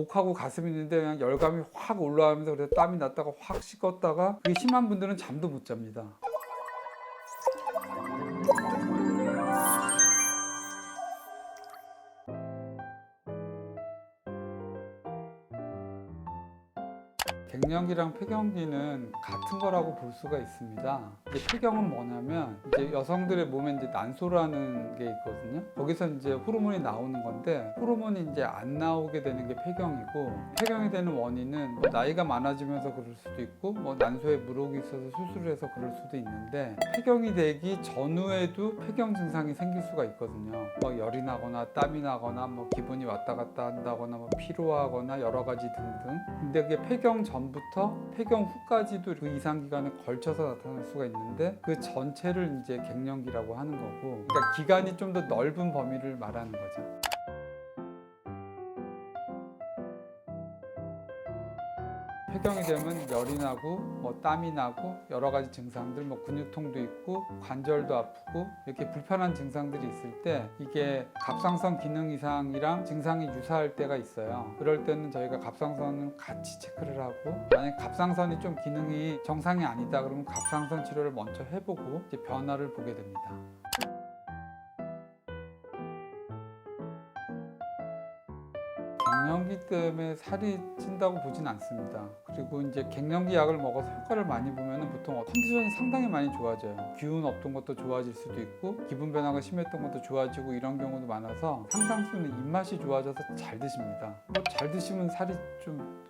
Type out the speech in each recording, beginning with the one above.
목하고 가슴이 있는데 그냥 열감이 확 올라가면서 그래서 땀이 났다가 확 식었다가 그게 심한 분들은 잠도 못 잡니다. 갱년기랑 폐경기는 같은 거라고 볼 수가 있습니다. 이제 폐경은 뭐냐면 이제 여성들의 몸에 이제 난소라는 게 있거든요. 거기서 이제 호르몬이 나오는 건데 호르몬이 이제 안 나오게 되는 게 폐경이고, 폐경이 되는 원인은 뭐 나이가 많아지면서 그럴 수도 있고 뭐 난소에 물혹이 있어서 수술을 해서 그럴 수도 있는데, 폐경이 되기 전후에도 폐경 증상이 생길 수가 있거든요. 뭐 열이 나거나 땀이 나거나 뭐 기분이 왔다 갔다 한다거나 뭐 피로하거나 여러 가지 등등. 근데 그게 폐경 전부터 폐경 후까지도 그 이상 기간에 걸쳐서 나타날 수가 있는데, 그 전체를 이제 갱년기라고 하는 거고, 그러니까 기간이 좀 더 넓은 범위를 말하는 거죠. 폐경이 되면 열이 나고 뭐 땀이 나고 여러 가지 증상들, 뭐 근육통도 있고 관절도 아프고 이렇게 불편한 증상들이 있을 때, 이게 갑상선 기능 이상이랑 증상이 유사할 때가 있어요. 그럴 때는 저희가 갑상선을 같이 체크를 하고, 만약 갑상선이 좀 기능이 정상이 아니다 그러면 갑상선 치료를 먼저 해보고 이제 변화를 보게 됩니다. 갱년기 때문에 살이 찐다고 보진 않습니다. 그리고 이제 갱년기 약을 먹어서 효과를 많이 보면 보통 컨디션이 상당히 많이 좋아져요. 기운 없던 것도 좋아질 수도 있고 기분 변화가 심했던 것도 좋아지고 이런 경우도 많아서, 상당수는 입맛이 좋아져서 잘 드십니다. 뭐 잘 드시면 살이 좀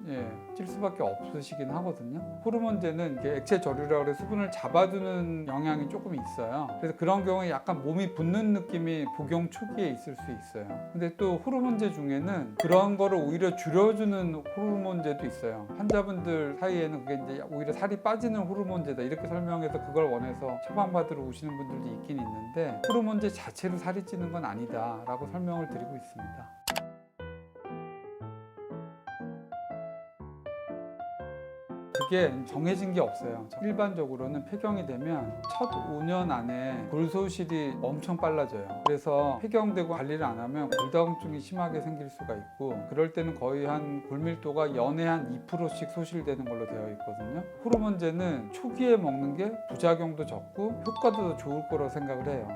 찔 수밖에 없으시긴 하거든요. 호르몬제는 이게 액체 저류라고 해서 수분을 잡아두는 영향이 조금 있어요. 그래서 그런 경우에 약간 몸이 붓는 느낌이 복용 초기에 있을 수 있어요. 근데 또 호르몬제 중에는 그런 거를 오히려 줄여주는 호르몬제도 있어요. 환자분들 사이에는 그게 이제 오히려 살이 빠지는 호르몬제다 이렇게 설명해서 그걸 원해서 처방받으러 오시는 분들도 있긴 있는데, 호르몬제 자체로 살이 찌는 건 아니다 라고 설명을 드리고 있습니다. 그게 정해진 게 없어요. 일반적으로는 폐경이 되면 첫 5년 안에 골소실이 엄청 빨라져요. 그래서 폐경되고 관리를 안 하면 골다공증이 심하게 생길 수가 있고, 그럴 때는 거의 한 골밀도가 연에 한 2%씩 소실되는 걸로 되어 있거든요. 호르몬제는 초기에 먹는 게 부작용도 적고 효과도 더 좋을 거라고 생각을 해요.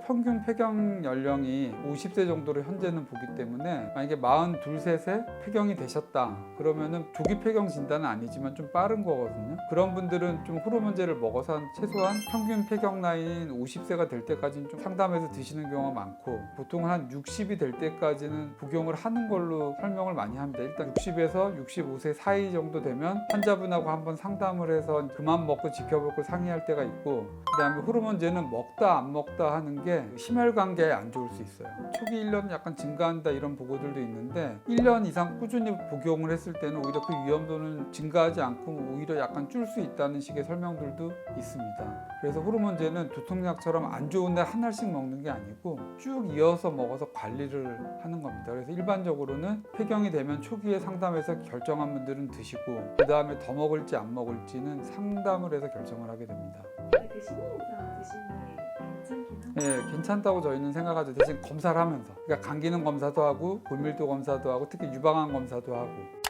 평균 폐경 연령이 50세 정도로 현재는 보기 때문에, 만약에 42, 3세 폐경이 되셨다 그러면은 조기 폐경 진단은 아니지만 좀 빠른 거거든요. 그런 분들은 좀 호르몬제를 먹어서 최소한 평균 폐경 나이인 50세가 될 때까지는 좀 상담해서 드시는 경우가 많고, 보통 한 60이 될 때까지는 복용을 하는 걸로 설명을 많이 합니다. 일단 60에서 65세 사이 정도 되면 환자분하고 한번 상담을 해서 그만 먹고 지켜볼 걸 상의할 때가 있고, 그 다음에 호르몬제는 먹다 안 먹다 하는 게 심혈관계에 안 좋을 수 있어요. 초기 1년 약간 증가한다 이런 보고들도 있는데, 1년 이상 꾸준히 복용을 했을 때는 오히려 그 위험도는 증가하지 않고 오히려 약간 줄 수 있다는 식의 설명들도 있습니다. 그래서 호르몬제는 두통약처럼 안 좋은 날 한 알씩 먹는 게 아니고 쭉 이어서 먹어서 관리를 하는 겁니다. 그래서 일반적으로는 폐경이 되면 초기에 상담해서 결정한 분들은 드시고, 그 다음에 더 먹을지 안 먹을지는 상담을 해서 결정을 하게 됩니다. 그 신혼이랑 드시는 게 괜찮긴 한데. 네, 괜찮다고 저희는 생각하죠. 대신 검사를 하면서, 그러니까 간 기능 검사도 하고 골밀도 검사도 하고 특히 유방암 검사도 하고.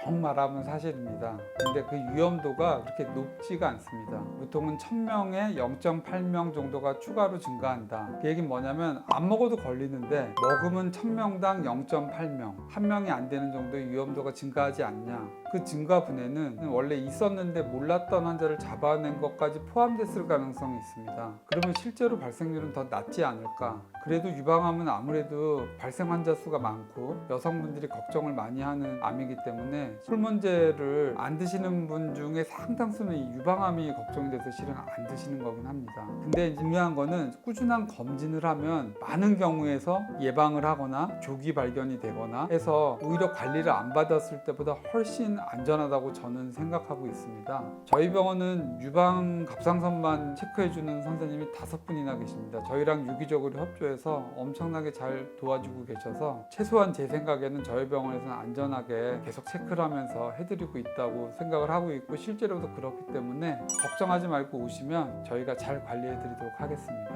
말하면 사실입니다. 근데 그 위험도가 그렇게 높지가 않습니다. 보통은 1000명에 0.8명 정도가 추가로 증가한다. 그 얘기는 뭐냐면 안 먹어도 걸리는데 먹으면 1000명당 0.8명, 한 명이 안 되는 정도의 위험도가 증가하지 않냐. 그 증가 분해는 원래 있었는데 몰랐던 환자를 잡아낸 것까지 포함됐을 가능성이 있습니다. 그러면 실제로 발생률은 더 낮지 않을까. 그래도 유방암은 아무래도 발생 환자 수가 많고 여성분들이 걱정을 많이 하는 암이기 때문에 호르몬제를 안 드시는 분 중에 상당수는 이 유방암이 걱정이 돼서 실은 안 드시는 거긴 합니다. 근데 중요한 거는 꾸준한 검진을 하면 많은 경우에서 예방을 하거나 조기 발견이 되거나 해서 오히려 관리를 안 받았을 때보다 훨씬 안전하다고 저는 생각하고 있습니다. 저희 병원은 유방 갑상선만 체크해주는 선생님이 5분이나 계십니다. 저희랑 유기적으로 협조해서 엄청나게 잘 도와주고 계셔서 최소한 제 생각에는 저희 병원에서는 안전하게 계속 체크를 하면서 해드리고 있다고 생각을 하고 있고 실제로도 그렇기 때문에 걱정하지 말고 오시면 저희가 잘 관리해드리도록 하겠습니다.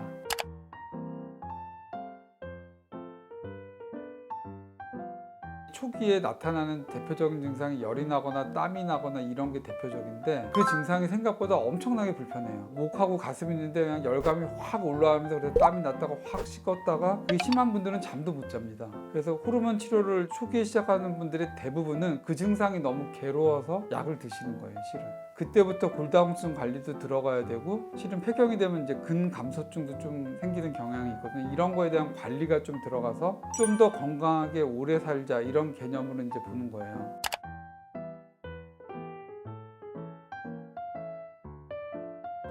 초기에 나타나는 대표적인 증상이 열이 나거나 땀이 나거나 이런 게 대표적인데 그 증상이 생각보다 엄청나게 불편해요. 목하고 가슴이 있는데 그냥 열감이 확 올라가면서 그래서 땀이 났다가 확 식었다가 그게 심한 분들은 잠도 못 잡니다. 그래서 호르몬 치료를 초기에 시작하는 분들의 대부분은 그 증상이 너무 괴로워서 약을 드시는 거예요, 실은. 그때부터 골다공증 관리도 들어가야 되고 실은 폐경이 되면 이제 근감소증도 좀 생기는 경향이 있거든요. 이런 거에 대한 관리가 좀 들어가서 좀 더 건강하게 오래 살자 이런 개념으로 이제 보는 거예요.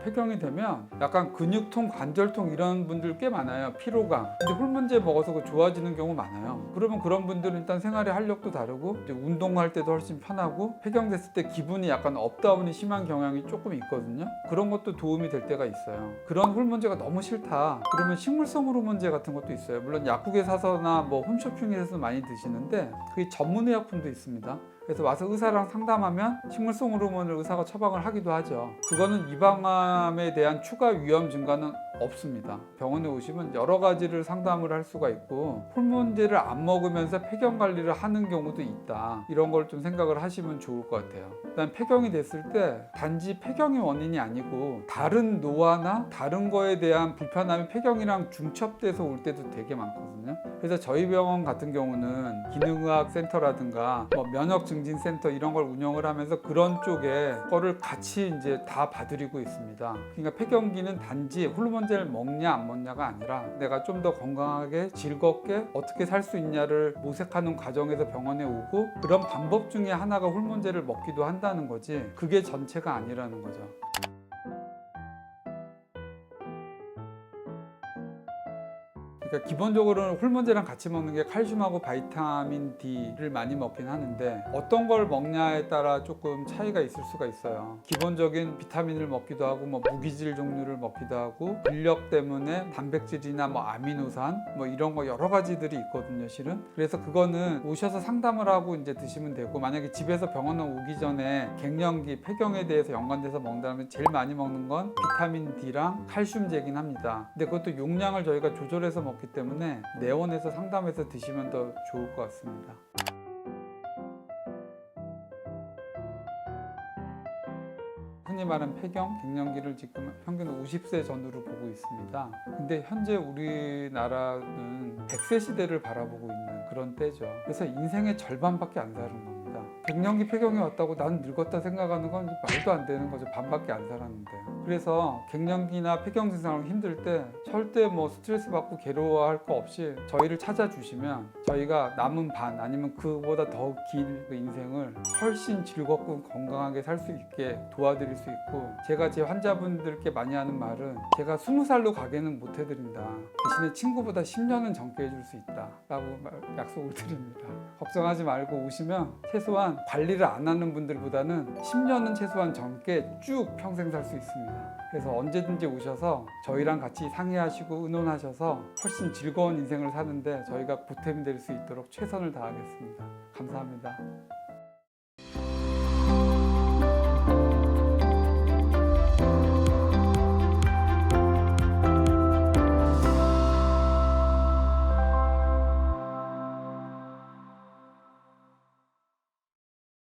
폐경이 되면 약간 근육통, 관절통 이런 분들 꽤 많아요. 피로감. 근데 홀문제 먹어서 그 좋아지는 경우 많아요. 그러면 그런 분들은 일단 생활의 활력도 다르고 이제 운동할 때도 훨씬 편하고 폐경됐을 때 기분이 약간 업다운이 심한 경향이 조금 있거든요. 그런 것도 도움이 될 때가 있어요. 그런 홀문제가 너무 싫다. 그러면 식물성 호르몬제 같은 것도 있어요. 물론 약국에 사서나 뭐 홈쇼핑에서 많이 드시는데 그게 전문의약품도 있습니다. 그래서 와서 의사랑 상담하면 식물성 호르몬을 의사가 처방을 하기도 하죠. 그거는 이방암에 대한 추가 위험 증가는 없습니다. 병원에 오시면 여러 가지를 상담을 할 수가 있고 호르몬제를 안 먹으면서 폐경 관리를 하는 경우도 있다. 이런 걸 좀 생각을 하시면 좋을 것 같아요. 일단 폐경이 됐을 때 단지 폐경이 원인이 아니고 다른 노화나 다른 거에 대한 불편함이 폐경이랑 중첩돼서 올 때도 되게 많거든요. 그래서 저희 병원 같은 경우는 기능의학 센터라든가 뭐 면역 증진 센터 이런 걸 운영을 하면서 그런 쪽에 거를 같이 이제 다 봐드리고 있습니다. 그러니까 폐경기는 단지 호르몬제를 먹냐 안 먹냐가 아니라 내가 좀 더 건강하게 즐겁게 어떻게 살 수 있냐를 모색하는 과정에서 병원에 오고 그런 방법 중에 하나가 호르몬제를 먹기도 한다는 거지 그게 전체가 아니라는 거죠. 그러니까 기본적으로는 호르몬제랑 같이 먹는 게 칼슘하고 바이타민 D를 많이 먹긴 하는데 어떤 걸 먹냐에 따라 조금 차이가 있을 수가 있어요. 기본적인 비타민을 먹기도 하고 뭐 무기질 종류를 먹기도 하고 근력 때문에 단백질이나 뭐 아미노산 뭐 이런 거 여러 가지들이 있거든요, 실은. 그래서 그거는 오셔서 상담을 하고 이제 드시면 되고 만약에 집에서 병원에 오기 전에 갱년기, 폐경에 대해서 연관돼서 먹는다면 제일 많이 먹는 건 비타민 D랑 칼슘제긴 합니다. 근데 그것도 용량을 저희가 조절해서 먹기 때문에 내원에서 상담해서 드시면 더 좋을 것 같습니다. 흔히 말하는 폐경, 갱년기를 지금 평균 50세 전후로 보고 있습니다. 근데 현재 우리나라는 100세 시대를 바라보고 있는 그런 때죠. 그래서 인생의 절반밖에 안 사는 겁니다. 갱년기, 폐경이 왔다고 난 늙었다 생각하는 건 말도 안 되는 거죠. 반밖에 안 살았는데요. 그래서 갱년기나 폐경 증상을 힘들 때 절대 뭐 스트레스 받고 괴로워할 거 없이 저희를 찾아주시면 저희가 남은 반 아니면 그보다 더 긴 그 인생을 훨씬 즐겁고 건강하게 살 수 있게 도와드릴 수 있고 제가 제 환자분들께 많이 하는 말은 제가 20살로 가게는 못 해드린다. 대신에 친구보다 10년은 젊게 해줄 수 있다 라고 약속을 드립니다. 걱정하지 말고 오시면 최소한 관리를 안 하는 분들보다는 10년은 최소한 젊게 쭉 평생 살 수 있습니다. 그래서 언제든지 오셔서 저희랑 같이 상의하시고 의논하셔서 훨씬 즐거운 인생을 사는데 저희가 보탬이 될 수 있도록 최선을 다하겠습니다. 감사합니다.